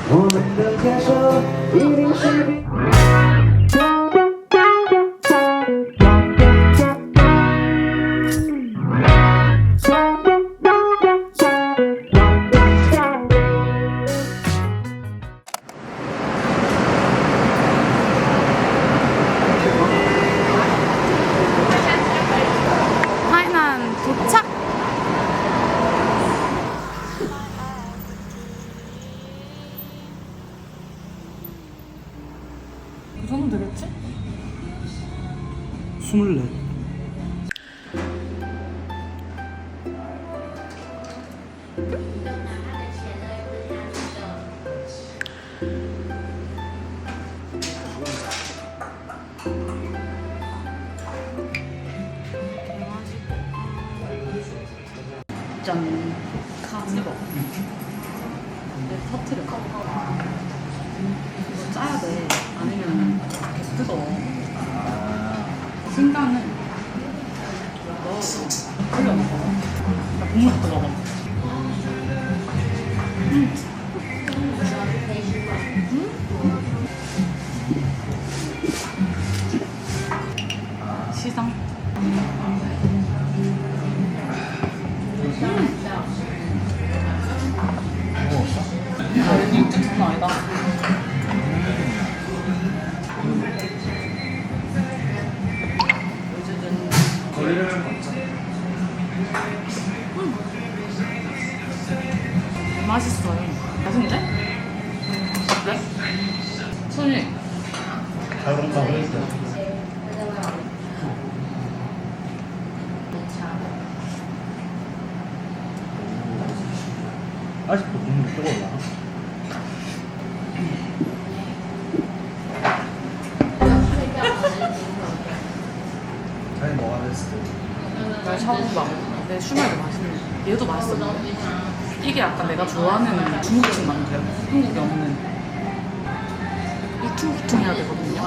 我们的感受一定是比。 하이난 도착! 이 정도 되겠지? 24. 짠! 카니버 터트려 이거 짜야 돼. 아니면 계속 뜨거워. 신간은 넣어서 끓여먹어. 나 국물부터 먹어. 시장. 아, 여기 육즙 장난 아니다. 거리를 좀 걷자. 맛있어요. 맛있는데? 그래? 손이 잘 먹다 보니까. 아직도 국물이 뜨거울라. 아니 뭐가 됐을 때. 날 샤오바. 내 슈말도 맛있는데 얘도 맛있어. 이게 약간 내가 좋아하는 중국식 만두야. 한국에 없는. 우퉁우퉁 해야 되거든요.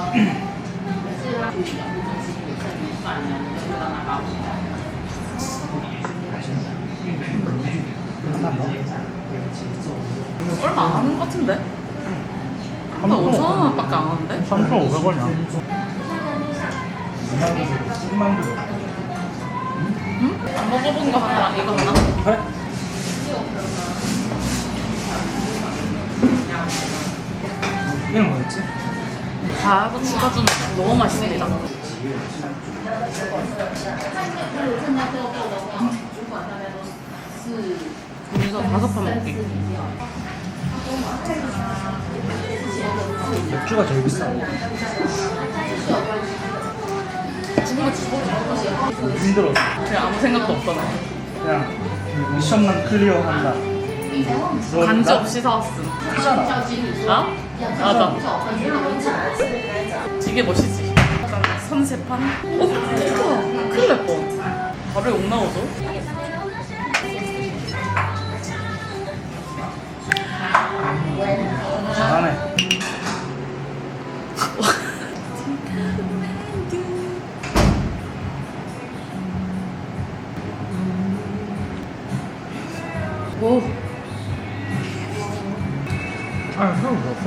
하나 더? 얼마 안 하는 것 같은데? 한 5,000원밖에 안 하는데? 3,500원이야. 10만 도. 응? 안 먹어본 거 하나랑 이거 하나? 그래? 이런 거였지? 과거 추가주는 너무 맛있습니다. 여기서 5판 먹기. 맥주가 제일 비싸. 죽으면 죽어. 힘들어. 그냥 아무 생각도 없잖아. 그냥 미션만 클리어한다. 간지 없이 사왔음. 크잖아. 어? 맞아. 이게 멋이지. 약간 선세판? 크다. 큰일 날 뻔. 밥에 욕 나오죠? 잘하네. 오. 아, 새우 먹었어?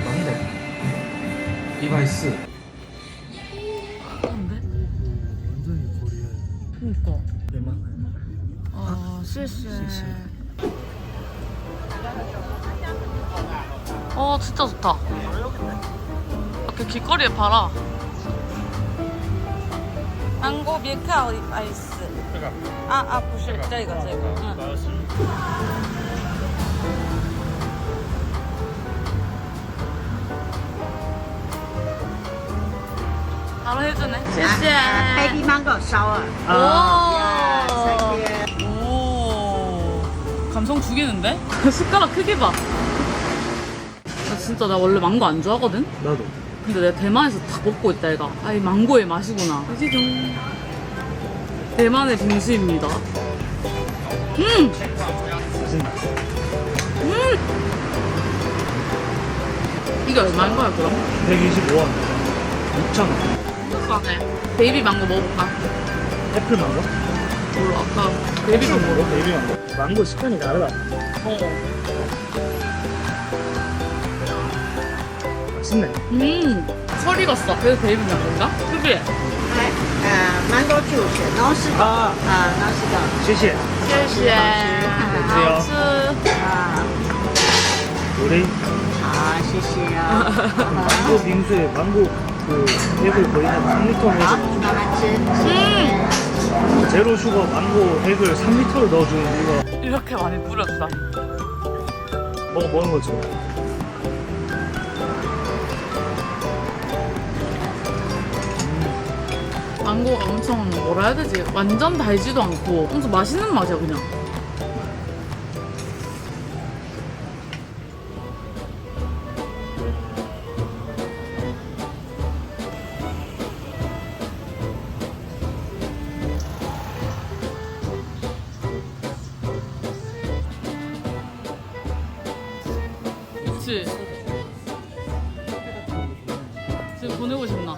뭔데? 리바이스. 근데? 완전히 거리에. 그니까. 얼마? 아, 실시. 진짜 좋다. 이렇게 길거리에 팔아. 망고 밀크 아이스. 这个。不是这个。바로 해주네. 실시해. Baby mango sour. 오. 감성 죽이는데? 숟가락 크기 봐. 진짜 나 원래 망고 안 좋아하거든? 나도. 근데 내가 대만에서 다 먹고 있다 얘가. 이 망고의 맛이구나. 시종. 대만의 빙수입니다. 맛있나? 이게 얼마인 거야 그럼? 125원. 6,000원. 싸네. 베이비 망고 먹어볼까? 애플 망고? 몰라 아까 베이비 망고 먹어. 베이비 망고. 망고 식감이 다르다. 맛있네. 설 익었어. 그래서 베이비 망고인가? 그게? 芒果 juice，然后是 아, 然后是的 시시. 谢谢好吃啊， 우리 好，谢谢哦， 망고 빙수에 망고 그 액을 거의 한 3리터 好， 넣어서 慢慢吃。 제로 슈거 망고 액을 3리터를 넣어주는 이거 이렇게 많이 뿌렸다니. 먹는 거죠. 망고가 엄청 뭐라 해야 되지? 완전 달지도 않고 엄청 맛있는 맛이야 그냥. 그치? 지금 보내고 싶나?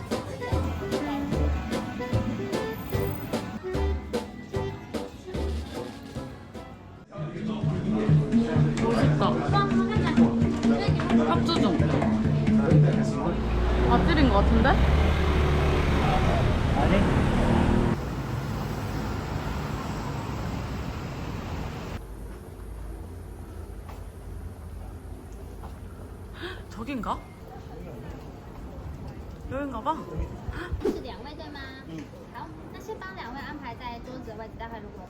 멋있다. 합주 중. 맛집인 것 같은데? 아니? 저긴가? 여긴가 봐. 是2位对吗？好，那先帮2位安排在桌子的位置，待会如果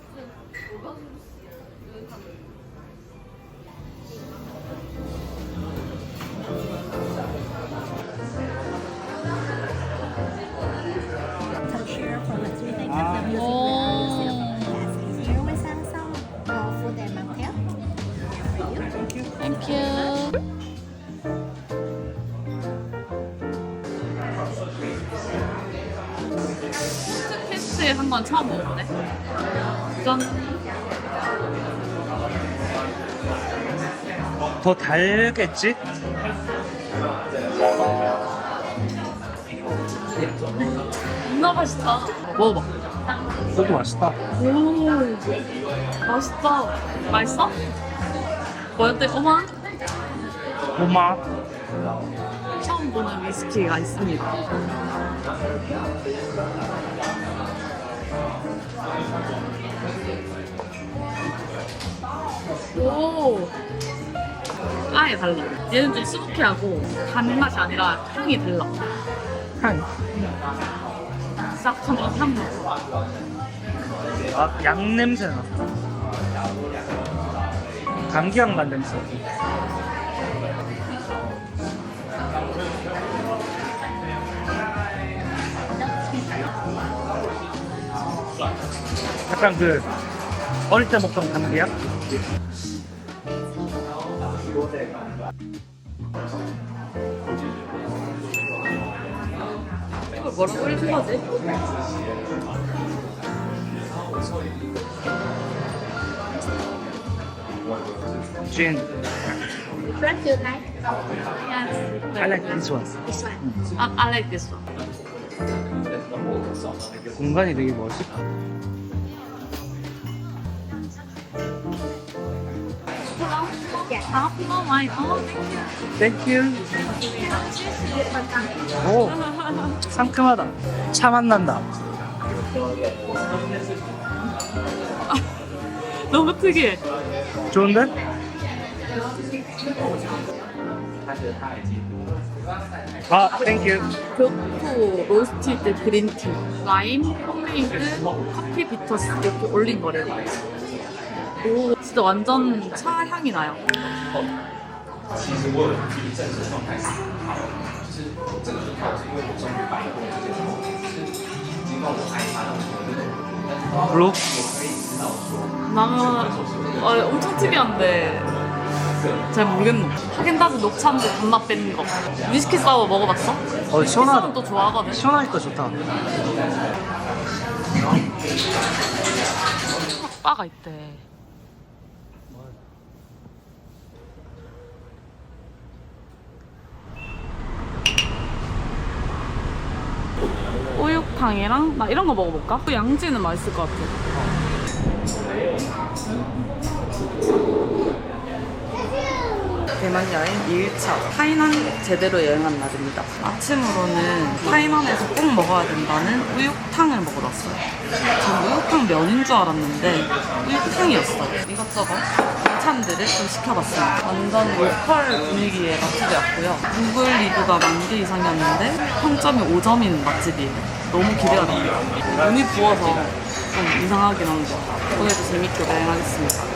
Thank you. 캐스트에 한 건 처음 먹어보네. 짠. 더 달겠지? 존나 맛있다. 먹어봐. 소주 맛있다. 오, 맛있다. 맛있어? 뭐였대? 어머? 고마. 처음 보는 위스키가 있습니다. 오, 아예 달라. 얘는 좀 스모키하고 단 맛이 아니라 향이 달라. 향. 싹 한번 향. 아, 양 냄새 나. 감기약 맛 냄새. 약간 그 어릴 때 먹던 감기약? 이걸 뭐라고 읽어야지? 진. What do you like? Yes. I like this one. This one. I like this one. 공간이 되게 멋있다. 아, 너무 많이. Thank you. 오, 상큼하다. 차 맛난다. 너무 특이해. 좋은데? 아, 땡큐. 교토 로스티드 그린티, 라임, 홈메이드, 커피 비터스 이렇게 올린 거래. 오, 진짜 완전 차 향이 나요. 블루? 나는 엄청 특이한데 잘 모르겠노. 하겐다즈 녹차인데 단맛 뺀 거. 위스키 사워 먹어봤어? 위스키 시원하다. 사워 또 좋아하거든. 시원하니까 좋다. 바가 있대. 우육탕이랑 나 이런 거 먹어볼까? 양지는 맛있을 것 같아. 대만 여행 2일차 타이난 제대로 여행한 날입니다. 아침으로는 타이난에서 꼭 먹어야 된다는 우육탕을 먹으러 왔어요. 전 우육탕 면인 줄 알았는데 우육탕이었어요. 이것저것 반찬들을 좀 시켜봤습니다. 완전 로컬 분위기의 맛집이 왔고요. 구글 리뷰가 10,000개 이상이었는데 평점이 5점인 맛집이에요. 너무 기대가 됩니다. 눈이 부어서 좀 이상하긴 한데 오늘도 재밌게 여행하겠습니다.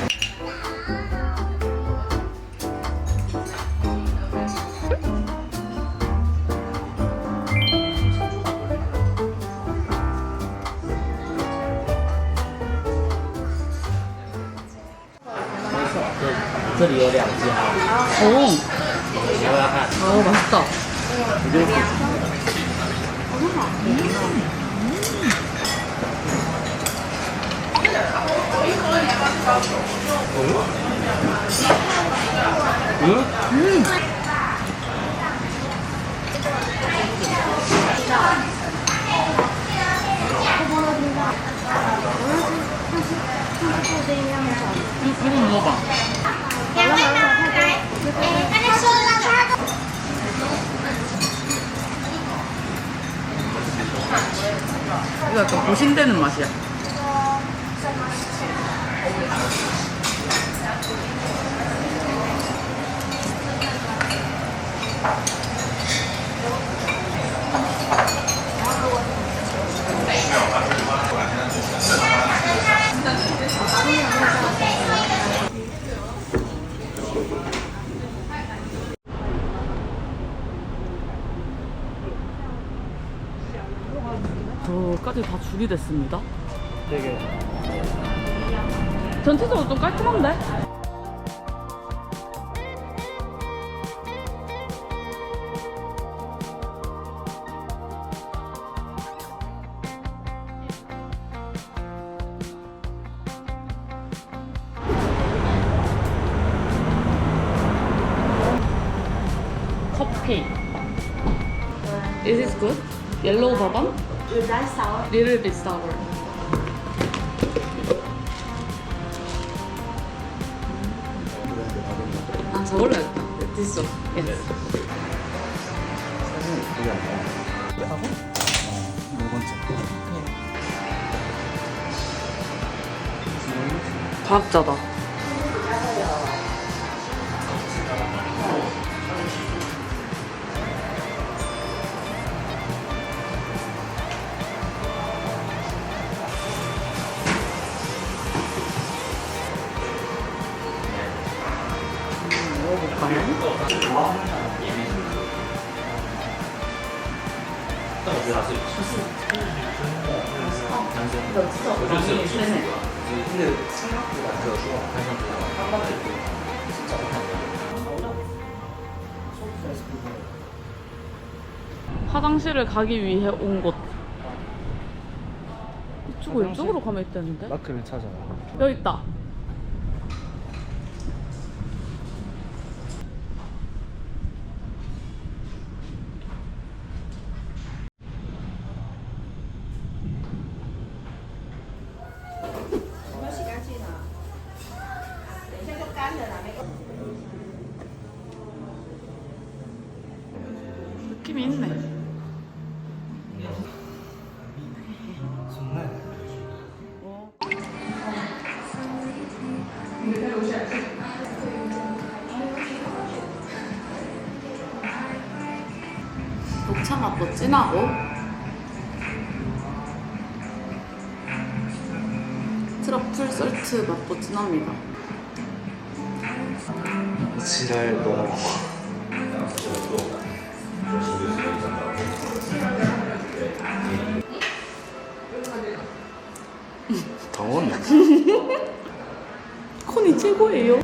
这里有2家， 오, 要不要看？ 맛있다. 이거 먹어봐. 이거 약간 보신되는 맛이야. 저까지 다 죽이 됐습니다. 되게 전체적으로 좀 깔끔한데? 커피. Is this good? Yellow bourbon? Little bit sour. 아, 저걸로 했다. This one. Yes. 과학자다. 화장실을 가기 위해 온 곳. 이쪽으로 가면 있다는데? 마크를 찾아. 여기 있다. 느낌이 있네. 녹차 맛도 진하고 트러플 솔트 맛도 진합니다. 지랄 너. 당황했네. 콘이 최고예요.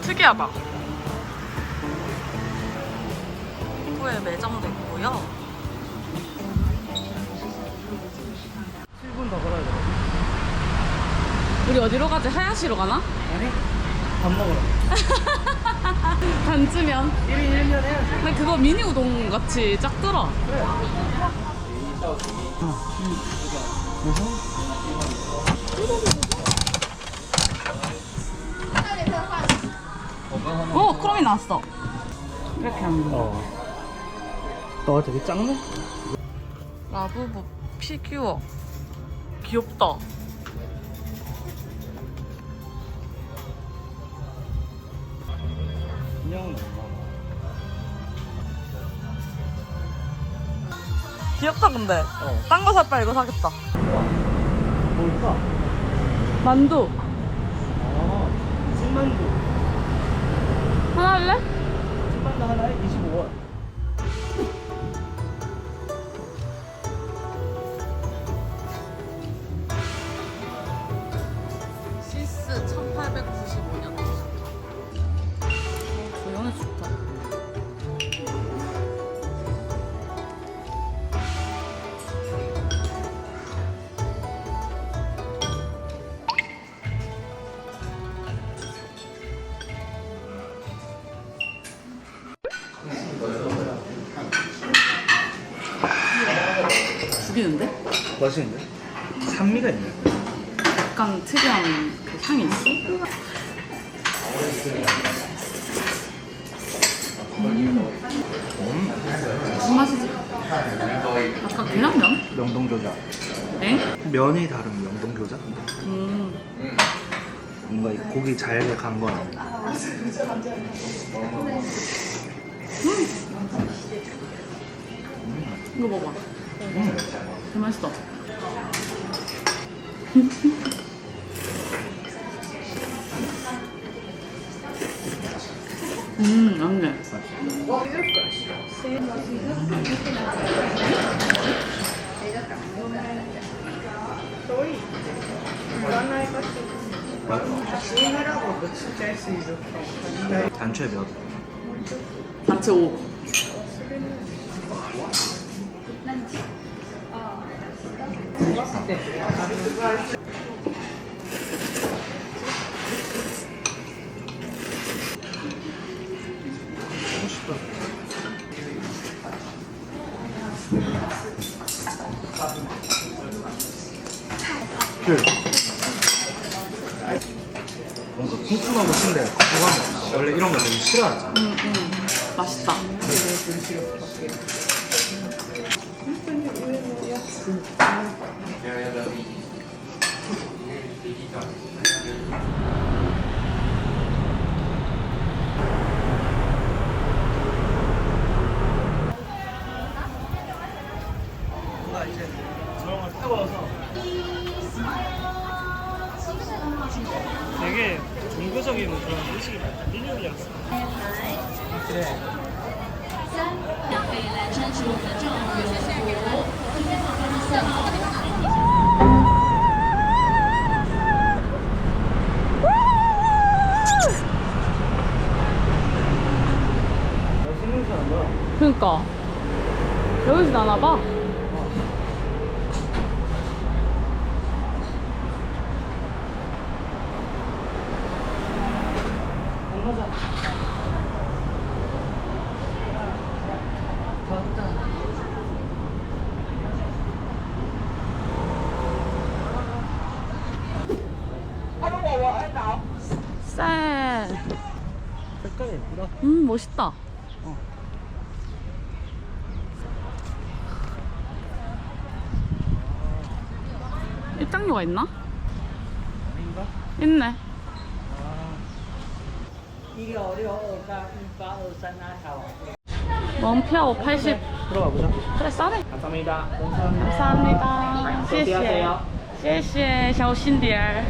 특이하다. 대구에 매장도 있고요. 7분 더 걸어야 돼. 우리 어디로 가지? 하야시로 가나? 아니? 밥 먹으러. 단쯤면. 1인 1면 해야지. 근데 그거 미니 우동 같이 작더라. 크롬이 나왔어. 이렇게 하는 거. 너가 되게 작네? 라부부 피규어. 귀엽다. 인형은 없나 귀엽다 근데. 딴 거 살 바에 이거 사겠다. 뭘까? 만두. 아, 신만두. 하나 할래? 신만두 하나에 25원. 시스 1895년. 조연해 좋다. 죽이는데? 맛있는데? 산미가 있네. 약간 특이한 그 향이 있어. 무슨 맛이지? 약간 계란면? 명동교자. 엥? 면이 다른 명동교자? 뭔가 이 고기 잘게 간 건 아니야. 이거 봐봐. 되게 맛있어. 맞네. 단체 몇? 단체 5. 그 뭔가 쿵쿵하고 싶은데 그거 원래 이런 거 되게 싫어하잖아. 맛있다. 뭔가 이제 저런 걸 뜨거워서 되게 종교적인 그런 의식이 많다. 일요일이었어. 그래. 맛있는 사람 뭐야? 그니까. 여기서 나나봐. 쌀. 색깔이 예쁘다. 멋있다. 입장료가 있나? 아닌가? 있네. 원피아오 80. 들어가 보자. 그래 싸네. 감사합니다. 감사합니다. 谢谢谢谢小心点儿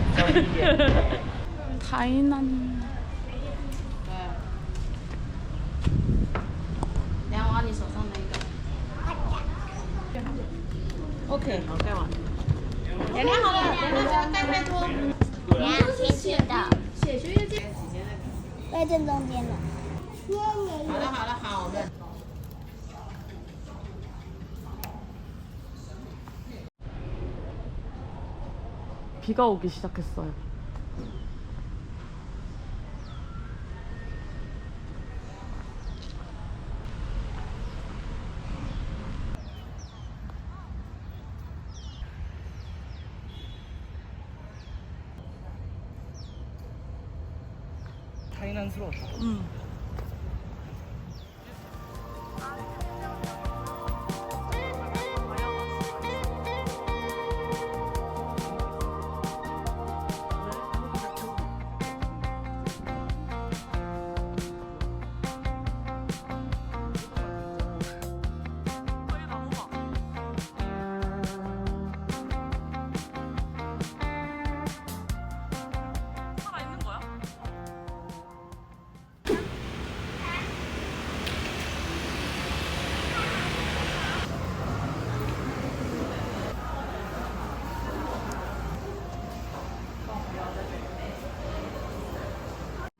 台南 然后按你手上的一个。OK，好，盖完。凉凉好了，凉凉不要带太多。凉挺写的，写学业在正中间的。好了好了好，我们。 비가 오기 시작했어요. 타이난스러웠다. 살아있는 거야?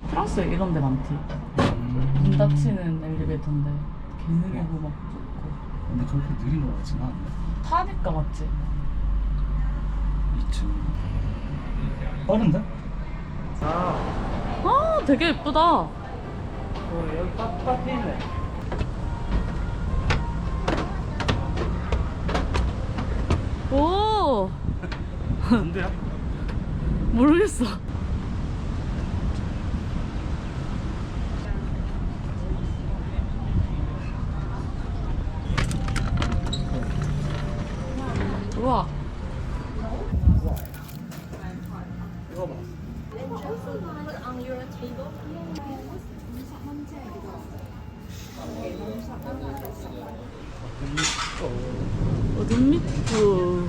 프랑스에 이런 데 많지. 문 닫히는 엘리베이터인데 개 느리고 막 좋고. 근데 그렇게 느린 거 같진 않네. 타니까 맞지? 2층. 빠른데? 아 되게 예쁘다. 여기 카페 있네. 오 뭔데요? 모르겠어. 우와. 이거 봐. 어둠미트.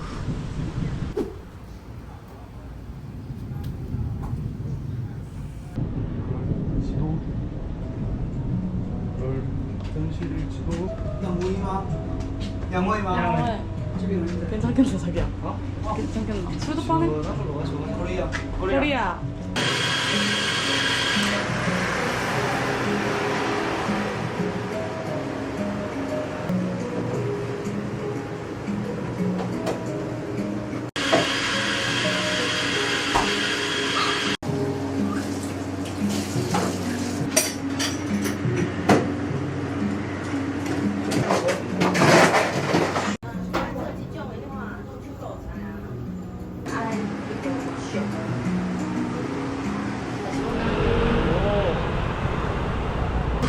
지도. 롤. 전시를 지도. 要摸一吗？要摸一吗？ 양. 这边有人在。 괜찮겠네 자기야. 어? 괜찮겠나? 술도 빠네. 코리아. 코리아.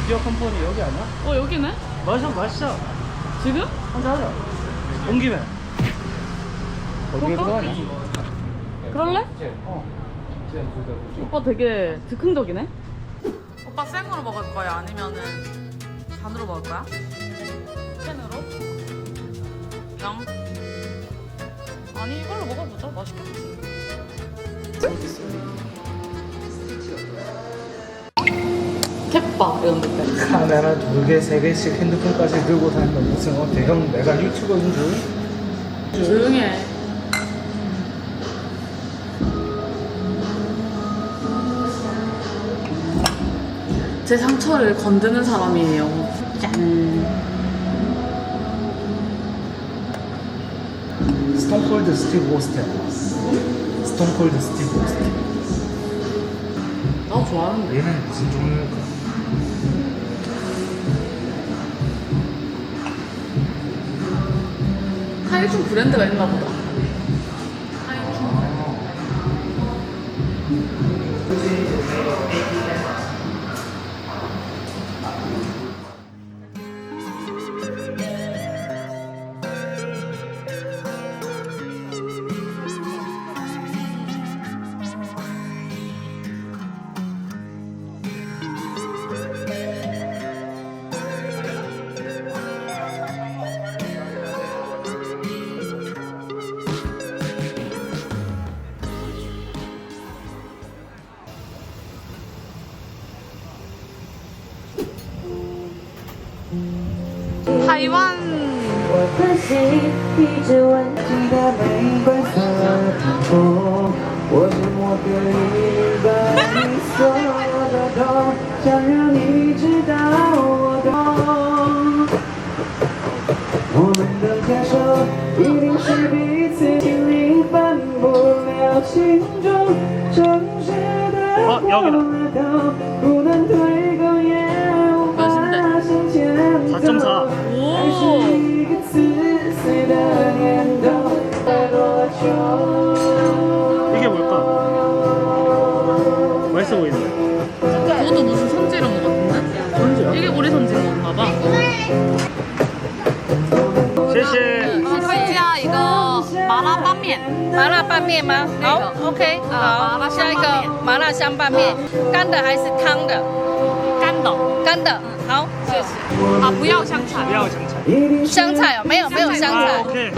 기업 컴퍼니 여기 아니야? 어 여기네? 마셔. 지금? 한잔 하자. 온 김에. 어디에 그럴까? 들어가냐? 그럴래? 어. 오빠 되게 즉흥적이네? 오빠 생으로 먹을 거야? 아니면은 잔으로 먹을 거야? 캔으로? 영? 아니 이걸로 먹어보자. 맛있겠지. 캣바 이런 느낌. 카메라 2개, 3개씩 핸드폰까지 들고 다니는 무슨 대형 내가 유튜버인 줄? 조용히 해. 제 상처를 건드는 사람이에요. 짠. 스톤콜드 스티브 오스틴. 스톤콜드 스티브 오스틴. 나 좋아하는데. 얘는 무슨 종류일까? 하이준 브랜드가 있나 보다. 타이완. 我的心一直问记得玫瑰色天空，我沉默地明白你所有的痛，想让你知道我懂。我们的感受一定是彼此心里分不了清 여기다. 몇인데? 4.4. 이게 뭘까? 맛있어 보이는데? 그것도 무슨 선지 이런 거 같은데? 선지야? 이게 우리 선지인 건가 봐. 셰셰. 惠家一个麻辣拌面，麻辣拌面吗？好，OK，好，下一个麻辣香拌面，干的还是汤的？干的。干的，好，谢谢。啊，不要香菜。不要香菜。香菜哦，没有香菜。 오케이.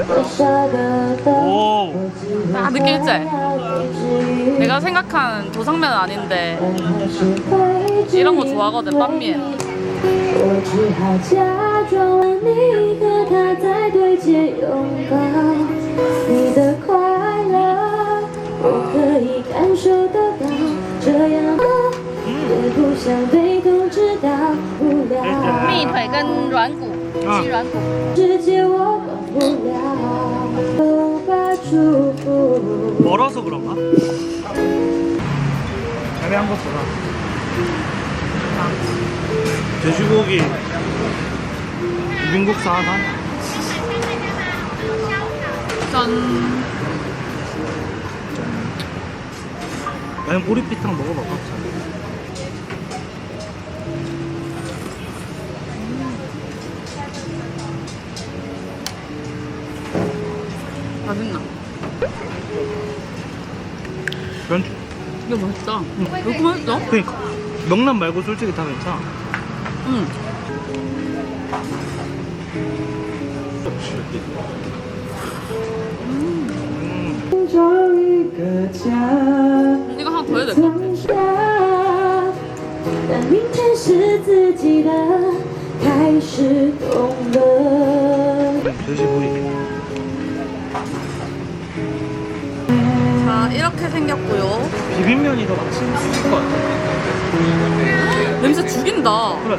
오. 아, 느낌 있지? 내가 생각한 조상면은 아닌데 이런 거 좋아하거든,拌面. 我只好假装了你和他在对街拥抱，你的快乐我可以感受得到，这样也不想被通知到无聊。蜜腿跟软骨，鸡软骨。世界我管不了，都把祝福。 멀어서 그런가? 애매한 거 줘라. 돼지고기 비빔국수 하나. 짠. 나는 보리피탕 먹어볼까? 맛있나? 면주. 이거 맛있다. 왜 이렇게 맛있어? 그니까 명란 말고 솔직히 다 괜찮아. 응. 이거 하나 더 해야 될 것 같아. 但明天是自己的，开始懂了。 돼지고기. 자, 이렇게 생겼고요. 비빔면이 더 맛있을 것 같아. 냄새 죽인다. 그래.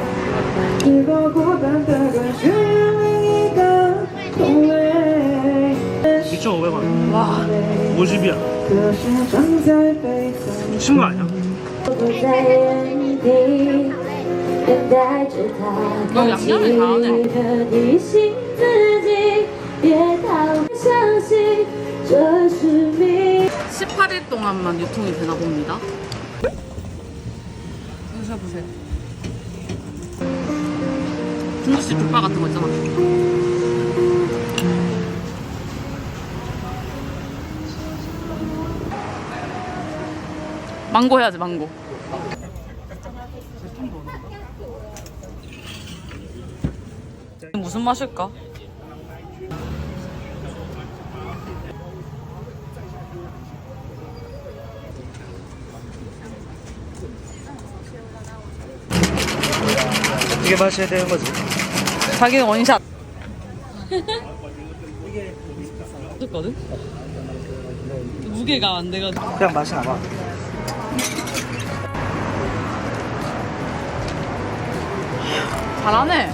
2,500원. 와. 50이야. 미친 거 아니야? 不在原地，等待着他开启的提醒自己，别逃，相信这是命。 18일 동안만 유통이 되나 봅니다. 드셔보세요. 중국식 족발 같은 거 있잖아. 망고 해야지, 망고. 무슨 맛일까? 이게 마셔야 되는 거지. 자기는 원샷. 했거든? 무게가 안 돼가지고. 그냥 맛이 나봐. 잘하네.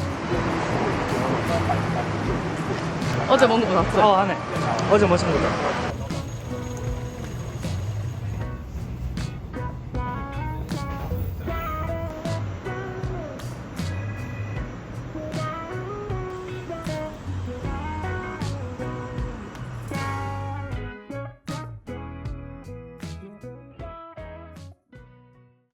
어제 먹은 거보다 낫지? 하네. 어제 마신 거다.